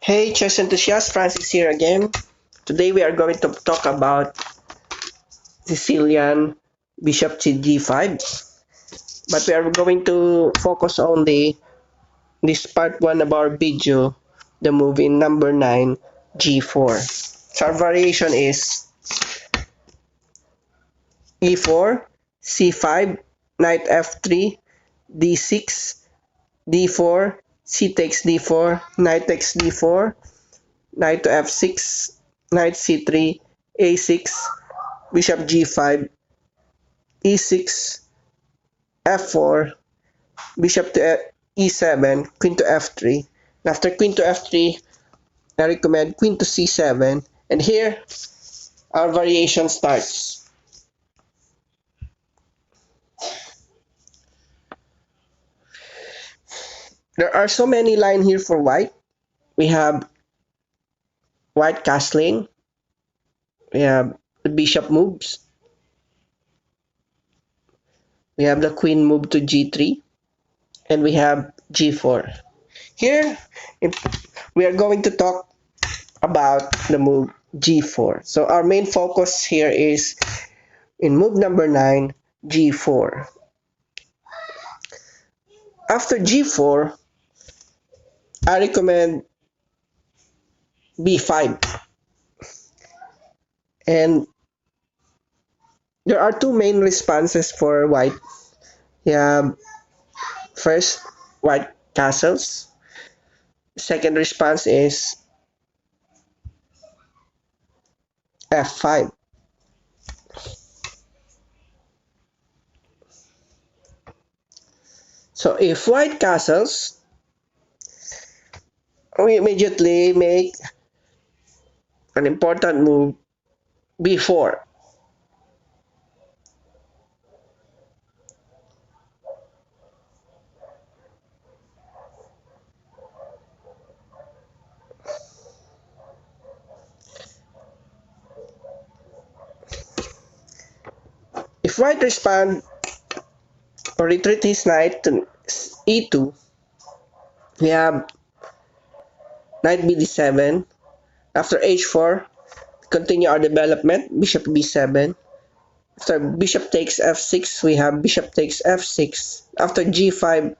Hey chess enthusiasts, Francis here again. Today we are going to talk about Sicilian Bishop to G5, but we are going to focus on this part 1 of our video, the move in number 9, G4. So our variation is E4, C5, Knight F3, D6, D4, C takes D4, Knight takes D4, Knight to F6, Knight C3, A6, Bishop G5, E6, F4, Bishop to E7, Queen to F3. And after Queen to F3, I recommend Queen to C7. And here, our variation starts. There are so many lines here for white. We have white castling. We have the bishop moves. We have the queen move to G3. And we have G4. Here, we are going to talk about the move G4. So our main focus here is in move number 9, G4. After G4, I recommend B5. And there are two main responses for white. You have first, white castles. Second response is F5. So if white castles, we immediately make an important move, B4. If white respond or retreat his knight to E2, we have knight BD7. After H4, continue our development, bishop B7. After bishop takes F6, we have bishop takes F6. After G5,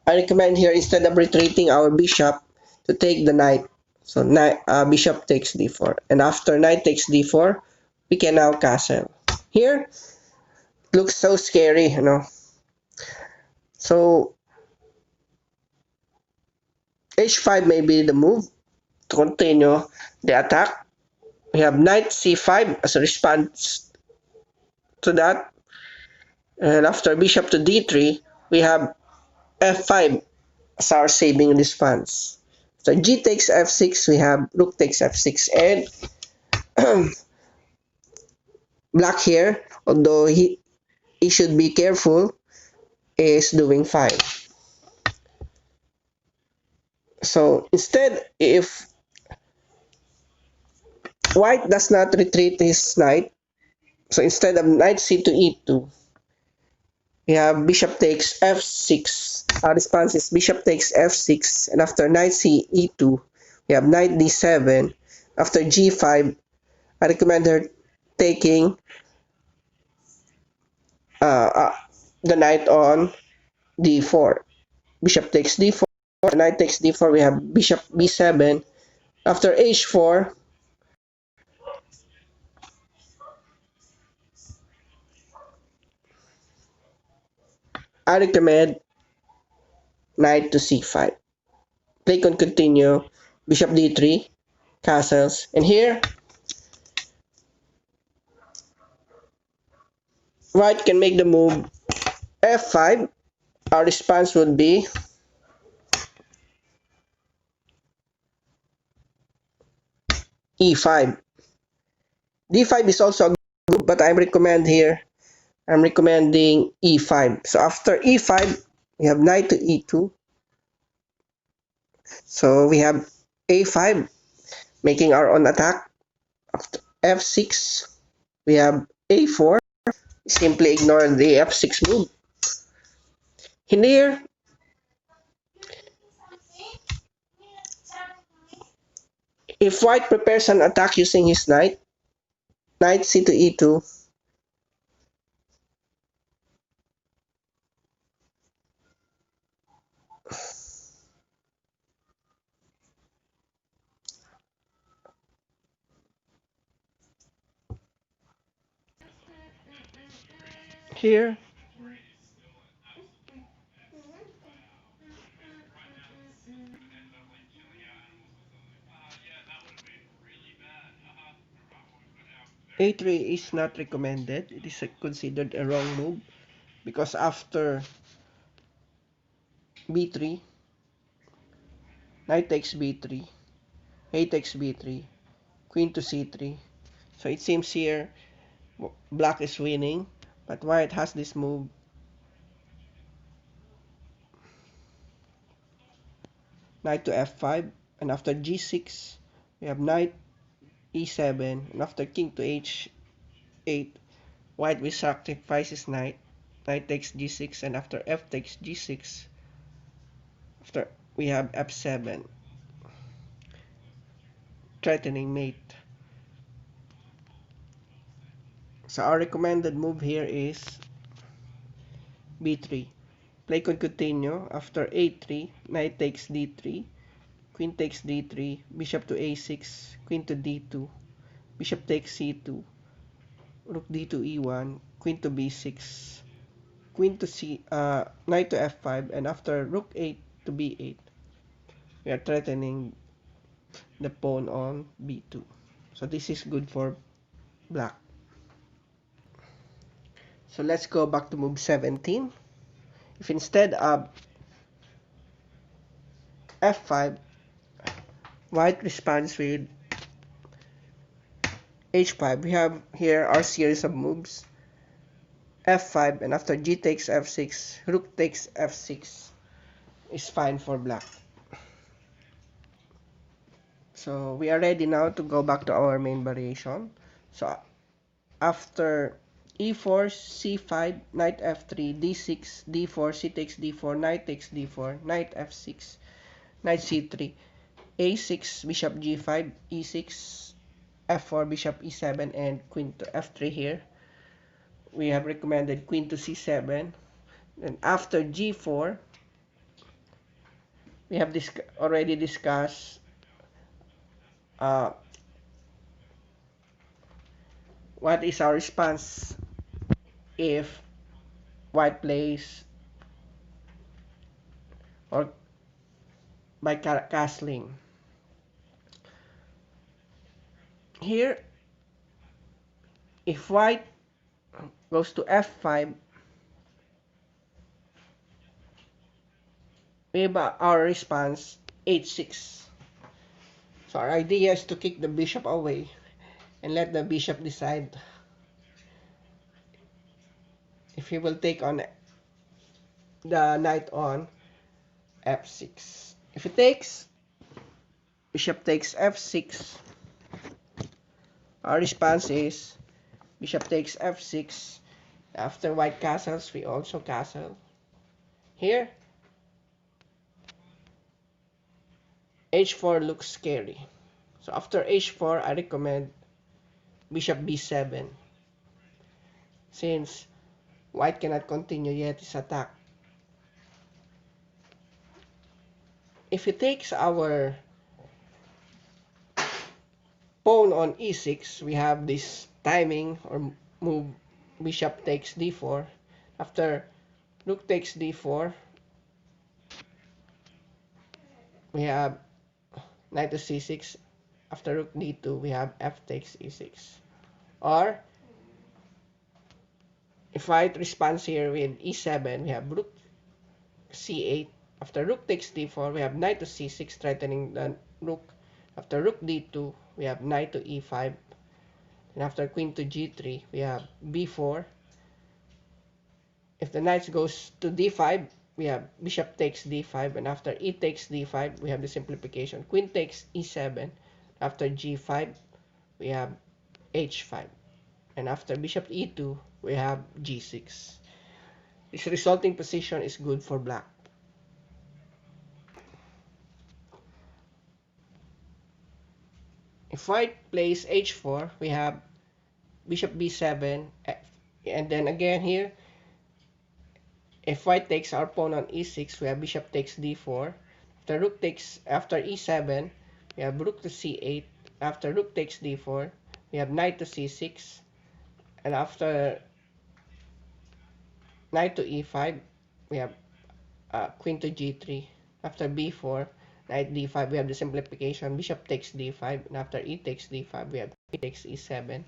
I recommend here, instead of retreating our bishop, to take the knight. So bishop takes D4. And after knight takes D4, we can now castle. Here, it looks so scary, you know. So, H5 may be the move to continue the attack. We have knight C5 as a response to that. And after bishop to D3, we have F5 as our saving response. So G takes F6, we have rook takes F6. And black here, although he should be careful, is doing fine. So instead, if white does not retreat his knight, so instead of knight C to E2, we have bishop takes F6. Our response is bishop takes F6, and after knight C E2, we have knight D7. After G5, I recommend her taking the knight on D4. Bishop takes D4, knight takes D4, we have bishop B7. After H4, I recommend knight to C5. Play can continue, bishop D3, castles, and here, white can make the move F5. Our response would be E5. D5 is also good, but I'm recommending E5. So after E5, we have knight to E2. So we have A5, making our own attack. After F6, we have A4. Simply ignore the F6 move. In here, If white prepares an attack using his knight, knight c to e2, here a3 is not recommended. It is considered a wrong move because after b3, knight takes b3, a takes b3, queen to c3. So it seems here black is winning, but white has this move. Knight to f5, and after g6, we have knight e7, and after king to h8, white will sacrifice his knight. Knight takes g6, and after f takes g6, after we have f7, threatening mate. So our recommended move here is b3. Play could continue. After a3, knight takes d3, queen takes d3, bishop to a6, queen to d2, bishop takes c2, rook d2 e1, queen to b6, queen to knight to f5, and after rook 8 to b8, we are threatening the pawn on b2. So this is good for black. So let's go back to move 17. If instead of f5, white responds with h5, we have here our series of moves. f5, and after g takes f6, rook takes f6 is fine for black. So we are ready now to go back to our main variation. So after e4, c5, knight f3, d6, d4, c takes d4, knight takes d4, knight f6, knight c3, a6, bishop g5, e6, f4, bishop e7, and queen to f3 here. We have recommended queen to c7. And after g4, we have already discussed what is our response if white plays or by castling. Here, if white goes to f5, we have our response h6. So our idea is to kick the bishop away and let the bishop decide if he will take on the knight on f6. If he takes, bishop takes f6. Our response is bishop takes f6. After white castles, we also castle. Here, h4 looks scary. So after h4, I recommend bishop b7. Since white cannot continue yet his attack. If he takes our pawn on e6, we have this timing or move bishop takes d4. After rook takes d4, we have knight to c6. After rook d2, we have f takes e6. Or if white responds here with e7, we have rook c8. After rook takes d4, we have knight to c6 threatening the rook. After rook d2, we have knight to e5. And after queen to g3, we have b4. If the knight goes to d5, we have bishop takes d5. And after e takes d5, we have the simplification. Queen takes e7. After g5, we have h5. And after bishop e2, we have g6. This resulting position is good for black. If white plays h4, we have bishop b7, and then again here, if white takes our pawn on e6, we have bishop takes d4. After rook takes, after e7, we have rook to c8. After rook takes d4, we have knight to c6. And after knight to e5, we have queen to g3. After b4, knight d5, we have the simplification. Bishop takes d5. And after e takes d5, we have e takes e7.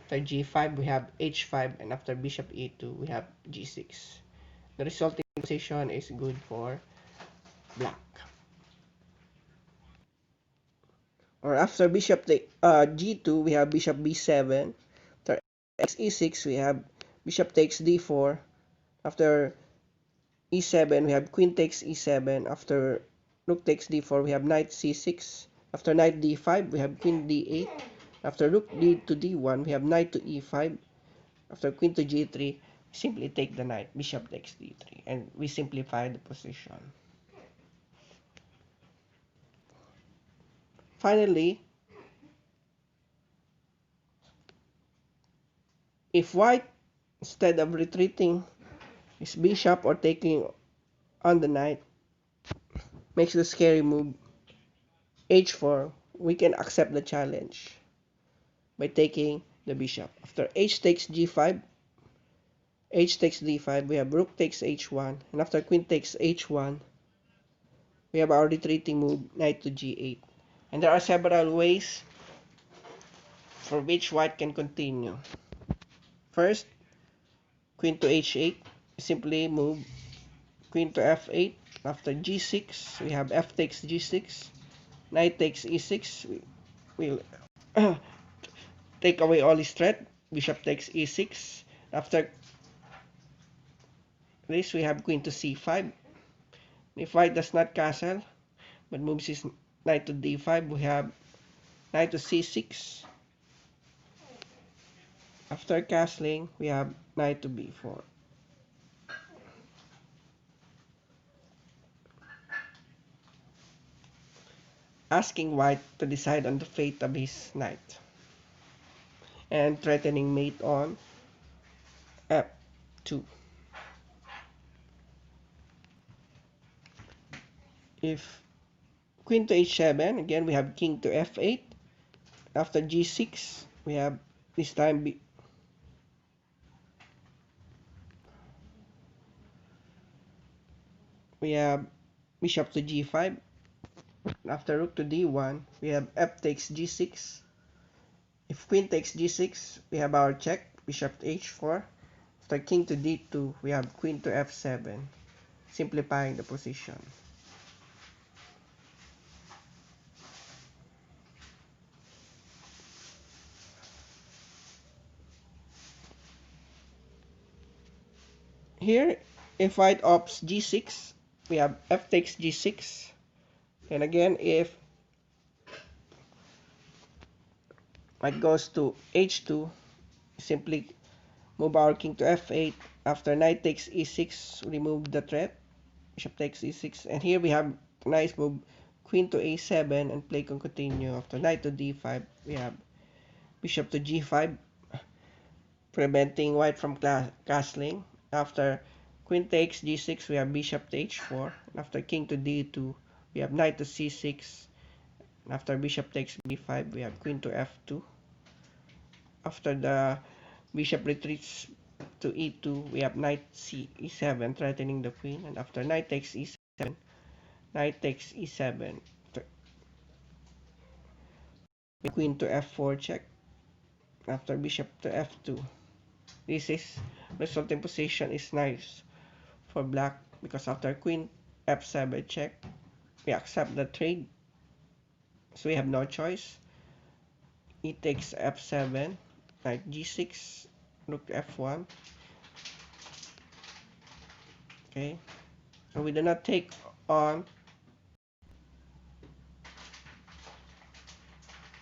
After g5, we have h5. And after bishop e2, we have g6. The resulting position is good for black. Or after bishop g2, we have bishop b7. After x e6, we have bishop takes d4. After e7, we have queen takes e7. After rook takes d4, we have knight c6. After knight d5, we have queen d8. After rook d to d1, we have knight to e5. After queen to g3, simply take the knight, bishop takes d3, and we simplify the position. Finally, if white, instead of retreating his bishop or taking on the knight, makes the scary move h4, we can accept the challenge by taking the bishop. After h takes g5, h takes d5, we have rook takes h1, and after queen takes h1, we have our retreating move, knight to g8. And there are several ways for which white can continue. First, queen to h8, simply move queen to f8. After g6, we have f takes g6, knight takes e6, we'll take away all his threat, bishop takes e6. After this, we have queen to c5. If white does not castle, but moves his knight to d5, we have knight to c6. After castling, we have knight to b4. Asking white to decide on the fate of his knight. And threatening mate on f2. If queen to h7, again we have king to f8. After g6, we have this time we have bishop to g5. After rook to d1, we have f takes g6. If queen takes g6, we have our check, bishop to h4. After king to d2, we have queen to f7, simplifying the position. Here, if white opts g6, we have f takes g6. And again, if white goes to h2, simply move our king to f8. After knight takes e6, remove the threat, bishop takes e6. And here we have a nice move, queen to a7, and play can continue. After knight to d5, we have bishop to g5, preventing white from castling. After queen takes g6, we have bishop to h4. After king to d2, we have knight to c6. After bishop takes b5, we have queen to f2. After the bishop retreats to e2, we have knight e7, threatening the queen. And after knight takes e7, knight takes e7, queen to f4 check. After bishop to f2, this is resulting position is nice for black because after queen f7 check, we accept the trade, so we have no choice. E takes f7, knight g6, rook f1. Okay, so we do not take on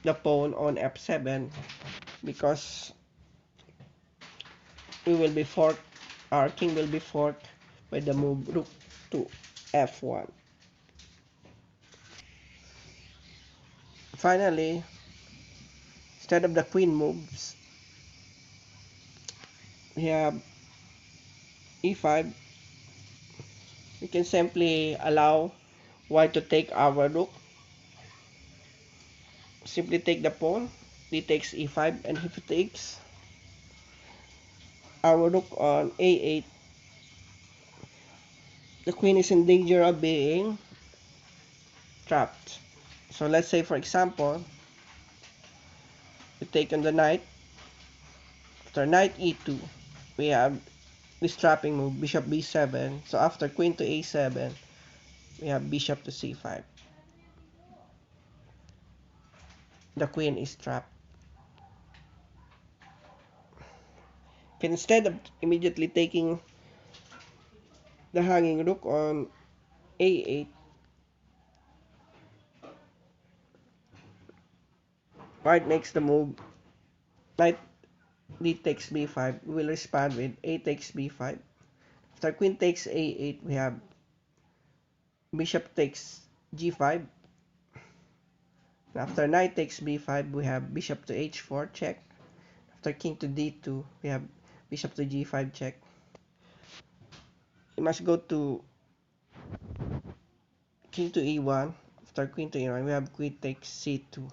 the pawn on f7 because we will be forked, our king will be forked by the move rook to f1. Finally, instead of the queen moves, we have e5. We can simply allow white to take our rook. Simply take the pawn. D takes e5, and if it takes our rook on a8, the queen is in danger of being trapped. So let's say, for example, we take on the knight. After knight e2, we have this trapping move, bishop b7. So after queen to a7, we have bishop to c5. The queen is trapped. Instead of immediately taking the hanging rook on a8, white makes the move knight d takes b5. We will respond with a takes b5. After queen takes a8, we have bishop takes g5. After knight takes b5, we have bishop to h4 check. After king to d2, we have bishop to g5 check. We must go to king to e1. After queen to e1, we have queen takes c2.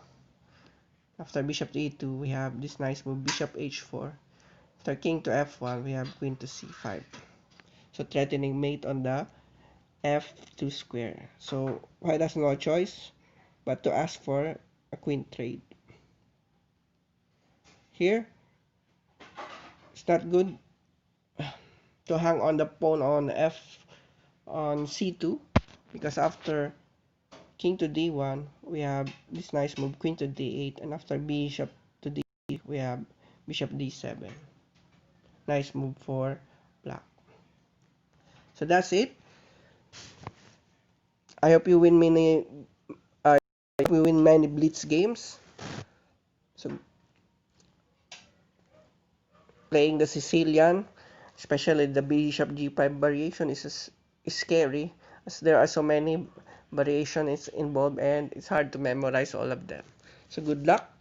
After bishop to e2, we have this nice move, bishop h4. After king to f1, we have queen to c5. So threatening mate on the f2 square. So white has no choice but to ask for a queen trade. Here, it's not good to hang on the pawn on c2, because after king to d1, we have this nice move, queen to d8, and after bishop to d, we have bishop d7. Nice move for black. So that's it. I hope you win many. I hope you win many blitz games. So playing the Sicilian, especially the bishop g5 variation, is scary, as there are so many variations involved and it's hard to memorize all of them. So good luck.